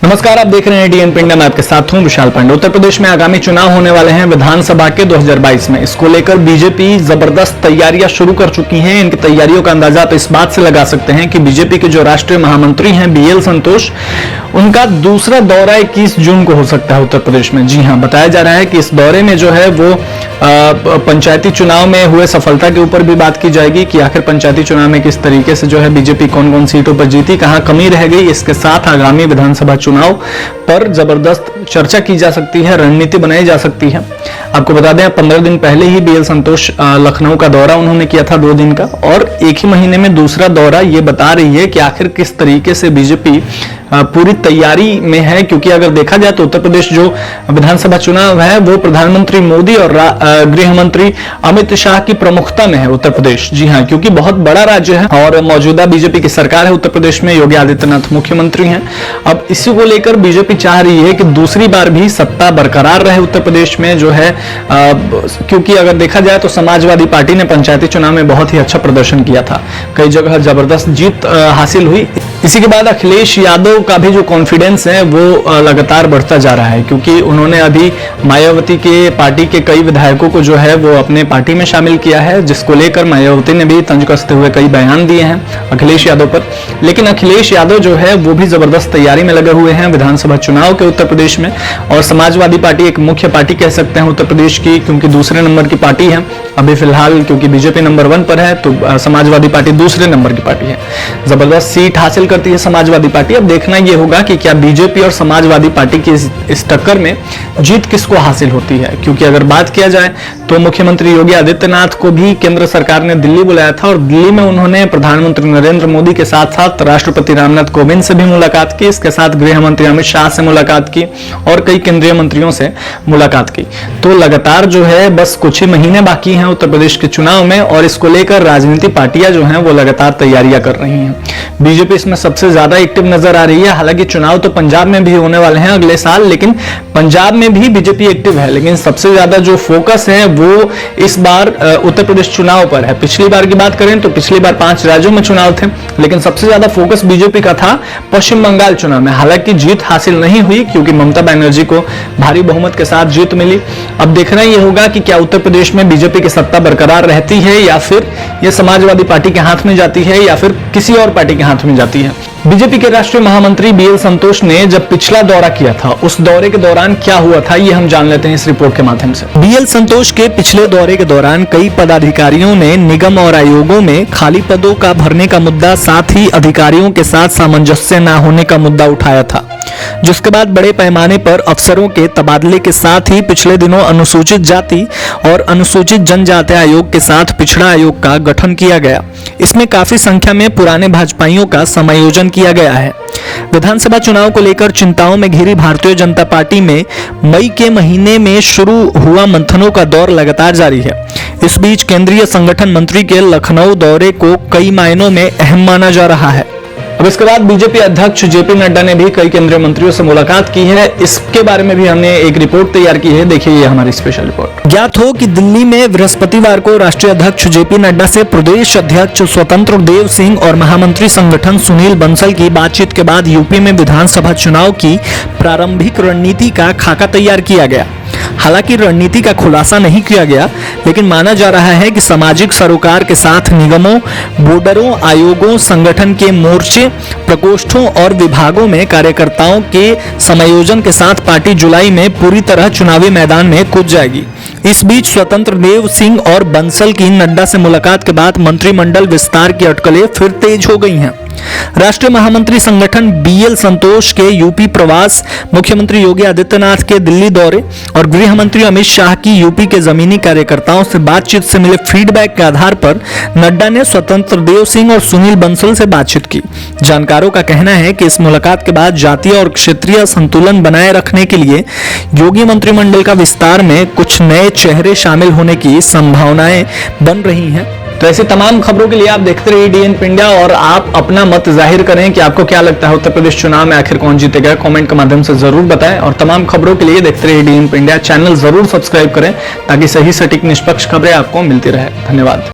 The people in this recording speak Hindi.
नमस्कार, आप देख रहे हैं डीएन इंडिया। मैं आपके साथ हूं विशाल पांडे। उत्तर प्रदेश में आगामी चुनाव होने वाले हैं विधानसभा के 2022 में। इसको लेकर बीजेपी जबरदस्त तैयारियां शुरू कर चुकी हैं। इनकी तैयारियों का अंदाजा आप इस बात से लगा सकते हैं कि बीजेपी के जो राष्ट्रीय महामंत्री हैं बीएल संतोष, उनका दूसरा दौरा 21 जून को हो सकता है उत्तर प्रदेश में। जी हां, बताया जा रहा है कि इस दौरे में जो है वो पंचायती चुनाव में हुए सफलता के ऊपर भी बात की जाएगी कि आखिर पंचायती चुनाव में किस तरीके से जो है बीजेपी कौन कौन सीटों पर जीती, कहां कमी रह गई। इसके साथ आगामी विधानसभा चुनाव पर जबरदस्त चर्चा की जा सकती है, रणनीति बनाई जा सकती है। आपको बता दें, 15 दिन पहले ही बीएल संतोष लखनऊ का दौरा उन्होंने किया था 2 दिन का, और एक ही महीने में दूसरा दौरा। ये बता रही है कि आखिर किस तरीके से बीजेपी पूरी तैयारी में है, क्योंकि अगर देखा जाए तो उत्तर प्रदेश जो विधानसभा चुनाव है वो प्रधानमंत्री मोदी और गृह मंत्री अमित शाह की प्रमुखता में है उत्तर प्रदेश। जी हां, क्योंकि बहुत बड़ा राज्य है और मौजूदा बीजेपी की सरकार है उत्तर प्रदेश में, योगी आदित्यनाथ मुख्यमंत्री हैं। अब इसी को लेकर बीजेपी चाह रही है कि दूसरी बार भी सत्ता बरकरार रहे उत्तर प्रदेश में जो है, क्योंकि अगर देखा जाए तो समाजवादी पार्टी ने पंचायती चुनाव में बहुत ही अच्छा प्रदर्शन किया था, कई जगह जबरदस्त जीत हासिल हुई। इसी के बाद अखिलेश यादव का भी जो कॉन्फिडेंस है वो लगातार बढ़ता जा रहा है, क्योंकि उन्होंने अभी मायावती के पार्टी के कई विधायकों को जो है वो अपने पार्टी में शामिल किया है, जिसको लेकर मायावती ने भी तंज कसते हुए कई बयान दिए हैं अखिलेश यादव पर। लेकिन अखिलेश यादव जो है वो भी जबरदस्त तैयारी में लगे हुए हैं विधानसभा चुनाव के उत्तर प्रदेश में। और समाजवादी पार्टी एक मुख्य पार्टी कह सकते हैं उत्तर प्रदेश की, क्योंकि दूसरे नंबर की पार्टी है अभी फिलहाल, क्योंकि बीजेपी नंबर 1 पर है तो समाजवादी पार्टी दूसरे नंबर की पार्टी है। जबरदस्त सीट हासिल करती है समाजवादी पार्टी। अब देखना यह होगा कि क्या बीजेपी और समाजवादी पार्टी की इस टक्कर में जीत किसको हासिल होती है, क्योंकि अगर बात किया जाए तो मुख्यमंत्री योगी आदित्यनाथ को भी केंद्र सरकार ने दिल्ली बुलाया था और दिल्ली में उन्होंने प्रधानमंत्री नरेंद्र मोदी के साथ साथ राष्ट्रपति रामनाथ कोविंद से भी मुलाकात की, इसके साथ गृह मंत्री अमित शाह से मुलाकात की और कई केंद्रीय मंत्रियों से मुलाकात की। तो लगातार जो है बस कुछ ही महीने बाकी हैं उत्तर प्रदेश के चुनाव में, और इसको लेकर राजनीतिक पार्टियां जो हैं वो लगातार तैयारियां कर रही हैं। बीजेपी इसमें सबसे ज्यादा एक्टिव नजर आ रही है। हालांकि चुनाव तो पंजाब में भी होने वाले हैं अगले साल, लेकिन पंजाब में भी बीजेपी एक्टिव है, लेकिन सबसे ज्यादा जो फोकस है वो इस बार उत्तर प्रदेश चुनाव पर है। पिछली बार की बात करें तो पिछली बार 5 राज्यों में चुनाव थे, लेकिन सबसे ज्यादा फोकस बीजेपी का था पश्चिम बंगाल चुनाव में। हालांकि जीत हासिल नहीं हुई, क्योंकि ममता बनर्जी को भारी बहुमत के साथ जीत मिली। अब देखना यह होगा कि क्या उत्तर प्रदेश में बीजेपी की सत्ता बरकरार रहती है या फिर यह समाजवादी पार्टी के हाथ में जाती है या फिर किसी और पार्टी के हाथ में जाती है। बीजेपी के राष्ट्रीय महामंत्री बीएल संतोष ने जब पिछला दौरा किया था, उस दौरे के दौरान क्या हुआ था ये हम जान लेते हैं इस रिपोर्ट के माध्यम से। बीएल संतोष के पिछले दौरे के दौरान कई पदाधिकारियों ने निगम और आयोगों में खाली पदों का भरने का मुद्दा, साथ ही अधिकारियों के साथ सामंजस्य न होने का मुद्दा उठाया था, जिसके बाद बड़े पैमाने पर अफसरों के तबादले के साथ ही पिछले दिनों अनुसूचित जाति और अनुसूचित जनजाति आयोग के साथ पिछड़ा आयोग का गठन किया गया। इसमें काफी संख्या में पुराने भाजपाइयों का समायोजन किया गया है। विधानसभा चुनाव को लेकर चिंताओं में घिरी भारतीय जनता पार्टी में मई के महीने में शुरू हुआ मंथनों का दौर लगातार जारी है। इस बीच केंद्रीय संगठन मंत्री के लखनऊ दौरे को कई मायनों में अहम माना जा रहा है। अब इसके बाद बीजेपी अध्यक्ष जेपी नड्डा ने भी कई केंद्रीय मंत्रियों से मुलाकात की है। इसके बारे में भी हमने एक रिपोर्ट तैयार की है, देखिए ये हमारी स्पेशल रिपोर्ट। ज्ञात हो कि दिल्ली में बृहस्पतिवार को राष्ट्रीय अध्यक्ष जेपी नड्डा से प्रदेश अध्यक्ष स्वतंत्र देव सिंह और महामंत्री संगठन सुनील बंसल की बातचीत के बाद यूपी में विधानसभा चुनाव की प्रारंभिक रणनीति का खाका तैयार किया गया। हालांकि रणनीति का खुलासा नहीं किया गया, लेकिन माना जा रहा है कि सामाजिक सरोकार के साथ निगमों, बोर्डरों, आयोगों, संगठन के मोर्चे, प्रकोष्ठों और विभागों में कार्यकर्ताओं के समायोजन के साथ पार्टी जुलाई में पूरी तरह चुनावी मैदान में कूद जाएगी। इस बीच स्वतंत्र देव सिंह और बंसल की नड्डा से मुलाकात के बाद मंत्रिमंडल विस्तार की अटकलें फिर तेज हो गई हैं। राष्ट्रीय महामंत्री संगठन बीएल संतोष के यूपी प्रवास, मुख्यमंत्री योगी आदित्यनाथ के दिल्ली दौरे और गृह मंत्री अमित शाह की यूपी के जमीनी कार्यकर्ताओं से बातचीत से मिले फीडबैक के आधार पर नड्डा ने स्वतंत्र देव सिंह और सुनील बंसल से बातचीत की। जानकारों का कहना है कि इस मुलाकात के बाद जातीय और क्षेत्रीय संतुलन बनाए रखने के लिए योगी मंत्रिमंडल का विस्तार में कुछ नए चेहरे शामिल होने की संभावनाएं बन रही हैं। तो ऐसी तमाम खबरों के लिए आप देखते रहिए डीएन इंडिया और आप अपना मत जाहिर करें कि आपको क्या लगता है उत्तर प्रदेश चुनाव में आखिर कौन जीतेगा। कमेंट के माध्यम से जरूर बताएं और तमाम खबरों के लिए देखते रहिए डीएन इंडिया। चैनल जरूर सब्सक्राइब करें ताकि सही सटीक निष्पक्ष खबरें आपको मिलती रहे। धन्यवाद।